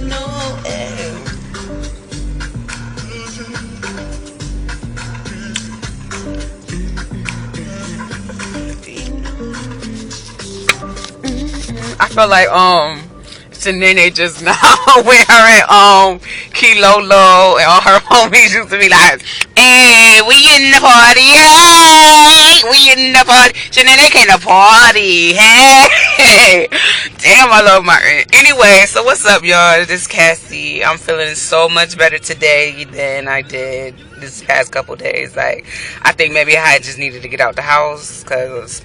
know it. I feel like Shanae just now with her and Kilolo and all her homies used to be like, hey, we in the party, hey, we in the party. Shanae came to party, hey. Damn, I love Martin. Anyway, so what's up, y'all? This is Cassie. I'm feeling so much better today than I did this past couple days. Like, I think maybe I just needed to get out the house because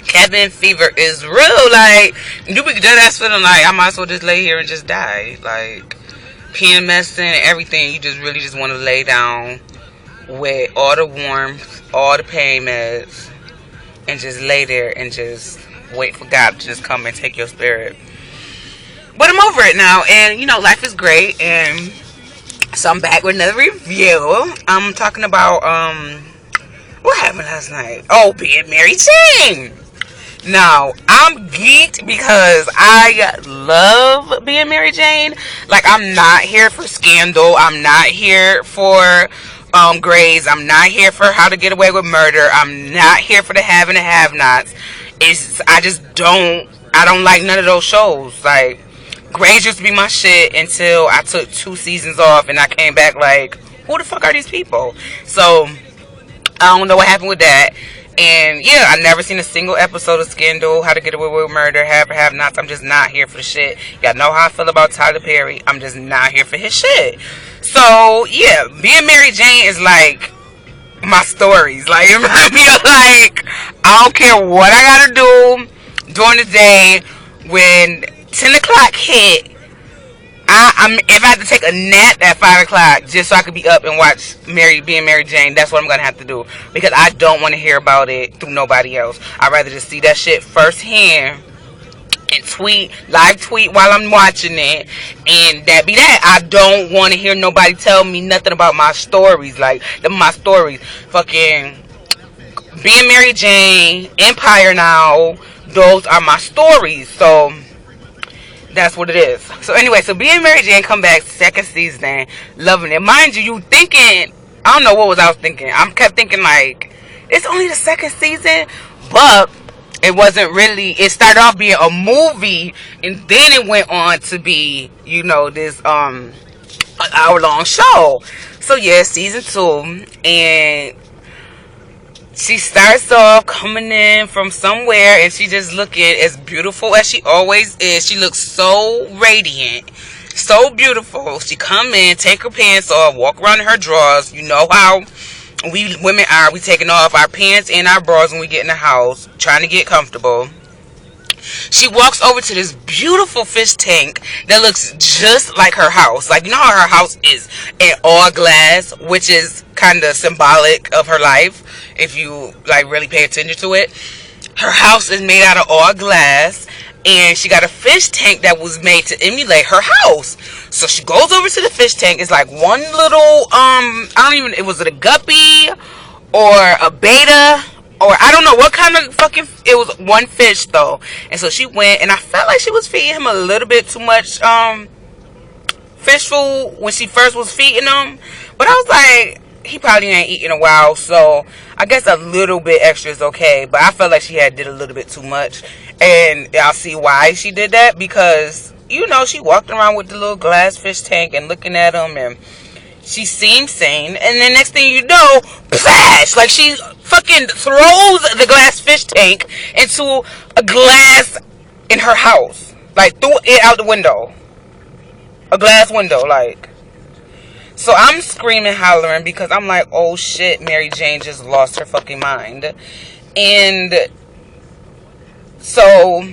cabin fever is real. Like, you be dead ass feeling like I might as well just lay here and just die. Like, PMS and everything, you just really just want to lay down with all the warmth, all the pain meds, and just lay there and just wait for God to just come and take your spirit. But I'm over it now, and you know, life is great, and so I'm back with another review. I'm talking about what happened last night? Oh, being Mary Jane. Now, I'm geeked because I love being Mary Jane. Like, I'm not here for scandal. I'm not here for Grays. I'm not here for How to Get Away with Murder. I'm not here for the have and the have-nots. I don't like none of those shows. Like, Grays used to be my shit until I took 2 seasons off and I came back like, who the fuck are these people? So, I don't know what happened with that. And yeah, I never seen a single episode of Scandal, How to Get Away with Murder, Have or Have Nots. I'm just not here for the shit. Y'all know how I feel about Tyler Perry. I'm just not here for his shit. So yeah, being Mary Jane is like my stories. Like, it reminds me of like, I don't care what I gotta do during the day. When 10 o'clock hit, if I had to take a nap at 5 o'clock just so I could be up and watch being Mary Jane, that's what I'm gonna have to do, because I don't want to hear about it through nobody else. I'd rather just see that shit firsthand and live tweet while I'm watching it, and that be that. I don't want to hear nobody tell me nothing about my stories. Like, my stories, fucking being Mary Jane, Empire Now, those are my stories. So that's what it is. So anyway, so being Mary Jane come back 2nd season, loving it. Mind you, I don't know what I was thinking. I kept thinking like, it's only the 2nd season, but it wasn't really. It started off being a movie, and then it went on to be, this an hour-long show. So yeah, season 2, and she starts off coming in from somewhere, and she just looking as beautiful as she always is. She looks so radiant, so beautiful. She come in, take her pants off, walk around in her drawers. You know how we women are. We taking off our pants and our bras when we get in the house, trying to get comfortable. She walks over to this beautiful fish tank that looks just like her house. Like, you know how her house is in all glass, which is kind of symbolic of her life if you like really pay attention to it. Her house is made out of all glass, and she got a fish tank that was made to emulate her house. So she goes over to the fish tank. It's like one little it was a guppy or a beta, or I don't know what kind of it was one fish though. And so she went, and I felt like she was feeding him a little bit too much fish food when she first was feeding him. But I was like, he probably ain't eaten a while, so I guess a little bit extra is okay. But I felt like she did a little bit too much, and I'll see why she did that, because she walked around with the little glass fish tank and looking at him, and she seemed sane. And then next thing you know, flash! Like, she fucking throws the glass fish tank into a glass in her house. Like, threw it out the window. A glass window, like. So I'm screaming, hollering, because I'm like, oh shit, Mary Jane just lost her fucking mind. And so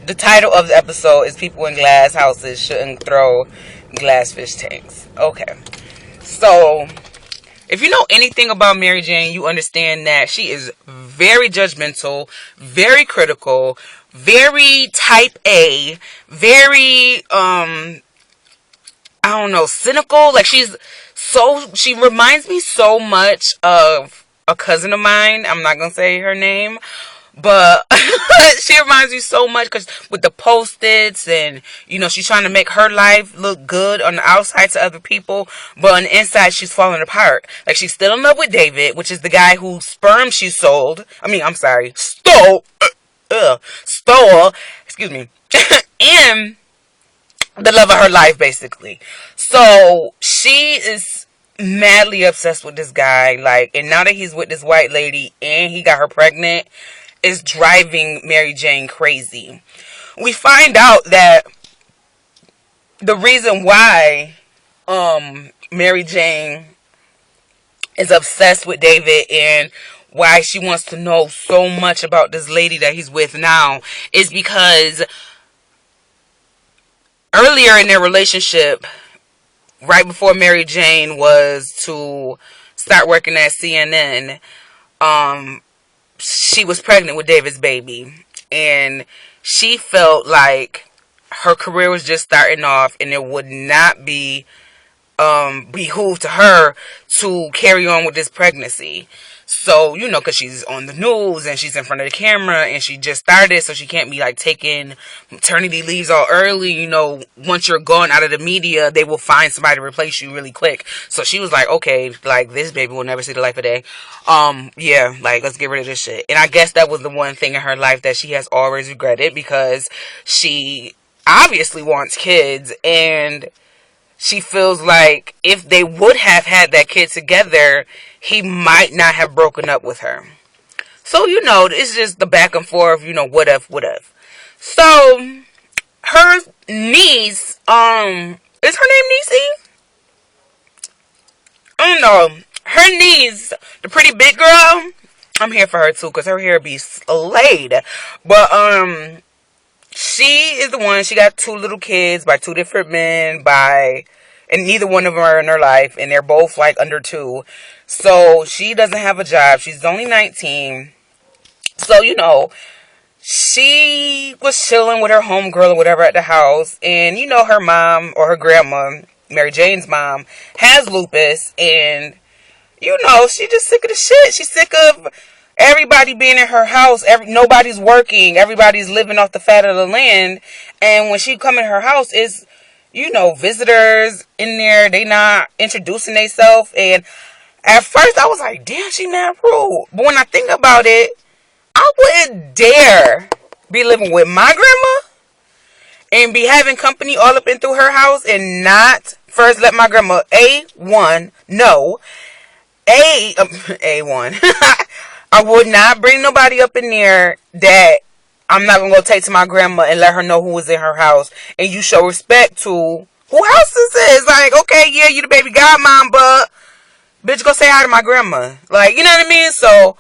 the title of the episode is People in Glass Houses Shouldn't Throw Glass Fish Tanks. Okay. So if you know anything about Mary Jane, you understand that she is very judgmental, very critical, very type A, very I don't know, cynical. Like, she reminds me so much of a cousin of mine. I'm not gonna say her name, But she reminds me so much because with the post-its and, she's trying to make her life look good on the outside to other people, but on the inside she's falling apart. Like, she's still in love with David, which is the guy whose sperm she sold. Stole, excuse me, and the love of her life, basically. So she is madly obsessed with this guy, like, and now that he's with this white lady and he got her pregnant, is driving Mary Jane crazy. We find out that the reason why Mary Jane is obsessed with David and why she wants to know so much about this lady that he's with now is because earlier in their relationship, right before Mary Jane was to start working at CNN, she was pregnant with David's baby. And she felt like her career was just starting off and it would not be behoove to her to carry on with this pregnancy. So, because she's on the news and she's in front of the camera and she just started, so she can't be like taking maternity leaves all early. Once you're gone out of the media, they will find somebody to replace you really quick. So she was like, okay, like, this baby will never see the light of day. Yeah, like, let's get rid of this shit. And I guess that was the one thing in her life that she has always regretted, because she obviously wants kids, and she feels like if they would have had that kid together, he might not have broken up with her. So, it's just the back and forth, what if. So, her niece, is her name Niecy? I don't know. Her niece, the pretty big girl, I'm here for her too, because her hair be slayed. But, she is the one, she got 2 little kids by 2 different men, and neither one of them are in her life, and they're both like under 2. So she doesn't have a job. She's only 19. So, she was chilling with her homegirl or whatever at the house, and her mom, or her grandma, Mary Jane's mom, has lupus, and she just sick of the shit. She's sick of everybody being in her house. Nobody's working. Everybody's living off the fat of the land. And when she come in her house, it's, visitors in there. They not introducing themselves. And at first I was like, damn, she mad rude. But when I think about it, I wouldn't dare be living with my grandma and be having company all up and through her house and not first let my grandma A1 know. A1. I would not bring nobody up in there that I'm not going to go take to my grandma and let her know who was in her house. And you show respect to who house this is. Like, okay, yeah, you the baby godmom, but bitch, go say hi to my grandma. Like, you know what I mean? So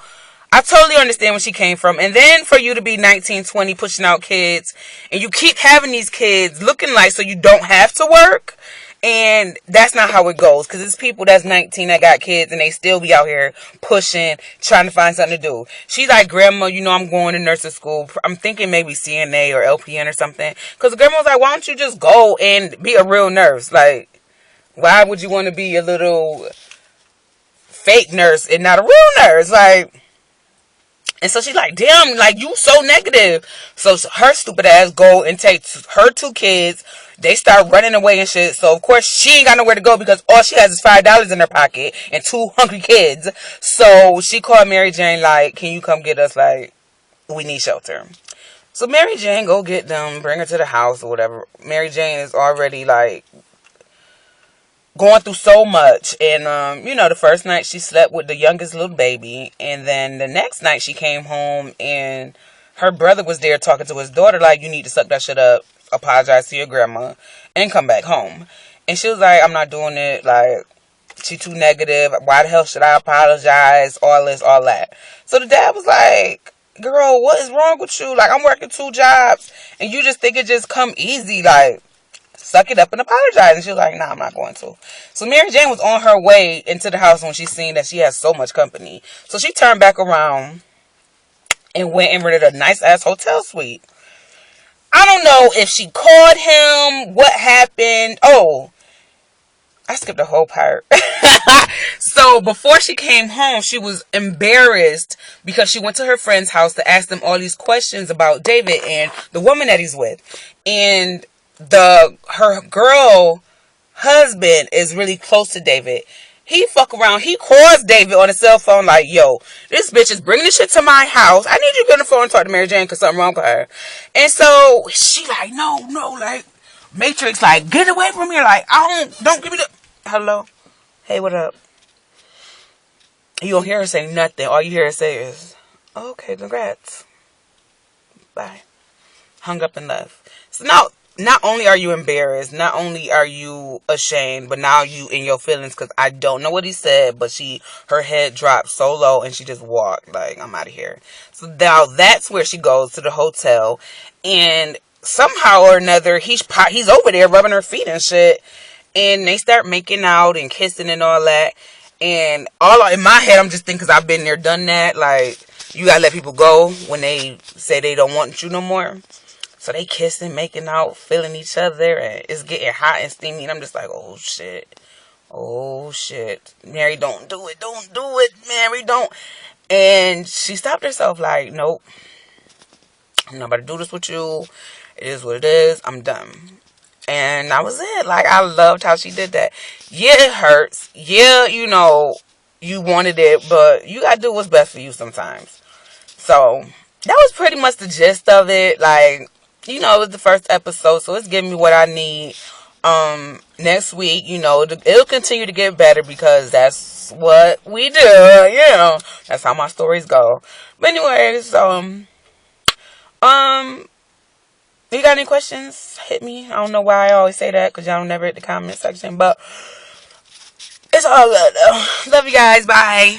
I totally understand where she came from. And then for you to be 19, 20, pushing out kids, and you keep having these kids looking like so you don't have to work. And that's not how it goes, because it's people that's 19 that got kids and they still be out here pushing, trying to find something to do. She's like, grandma, I'm going to nursing school. I'm thinking maybe CNA or LPN or something. Because the grandma was like, why don't you just go and be a real nurse? Like, why would you want to be a little fake nurse and not a real nurse? Like, and so she's like, damn, like, you so negative. So her stupid ass go and take her 2 kids. They start running away and shit. So, of course, she ain't got nowhere to go because all she has is $5 in her pocket and 2 hungry kids. So she called Mary Jane, like, can you come get us? Like, we need shelter. So Mary Jane go get them, bring her to the house or whatever. Mary Jane is already, like, going through so much. And, the first night she slept with the youngest little baby. And then the next night she came home and her brother was there talking to his daughter, like, you need to suck that shit up, apologize to your grandma, and come back home. And she was like, I'm not doing it. Like, she too negative. Why the hell should I apologize? All this, all that. So the dad was like, girl, what is wrong with you? Like, I'm working 2 jobs, and you just think it just come easy. Like, suck it up and apologize. And she was like, nah, I'm not going to. So Mary Jane was on her way into the house when she seen that she has so much company. So she turned back around and went and rented a nice-ass hotel suite. I don't know if she called him, what happened. Oh, I skipped a whole part. So before she came home, she was embarrassed because she went to her friend's house to ask them all these questions about David and the woman that he's with. And her girl husband is really close to David. He fuck around. He calls David on his cell phone like, yo, this bitch is bringing this shit to my house. I need you to get on the phone and talk to Mary Jane because something wrong with her. And so she like, no, like, Matrix, like, get away from me. Like, don't give me the... Hello? Hey, what up? You don't hear her say nothing. All you hear her say is, okay, congrats. Bye. Hung up and left. So now, not only are you embarrassed, not only are you ashamed, but now you in your feelings because I don't know what he said, but her head dropped so low and she just walked like, I'm out of here. So now that's where she goes to the hotel, and somehow or another he's over there rubbing her feet and shit, and they start making out and kissing and all that. And all in my head, I'm just thinking, because I've been there, done that. Like, you gotta let people go when they say they don't want you no more. So they kissing, making out, feeling each other, and it's getting hot and steamy. And I'm just like, oh shit, Mary, don't do it, Mary, don't. And she stopped herself, like, nope, I'm not about to do this with you. It is what it is. I'm done. And that was it. Like, I loved how she did that. Yeah, it hurts. Yeah, you wanted it, but you gotta do what's best for you sometimes. So, that was pretty much the gist of it. Like, it was the first episode, so it's giving me what I need. Next week, it'll continue to get better because that's what we do. That's how my stories go. But anyways, you got any questions? Hit me. I don't know why I always say that because y'all never hit the comment section, but it's all good though. Love you guys. Bye.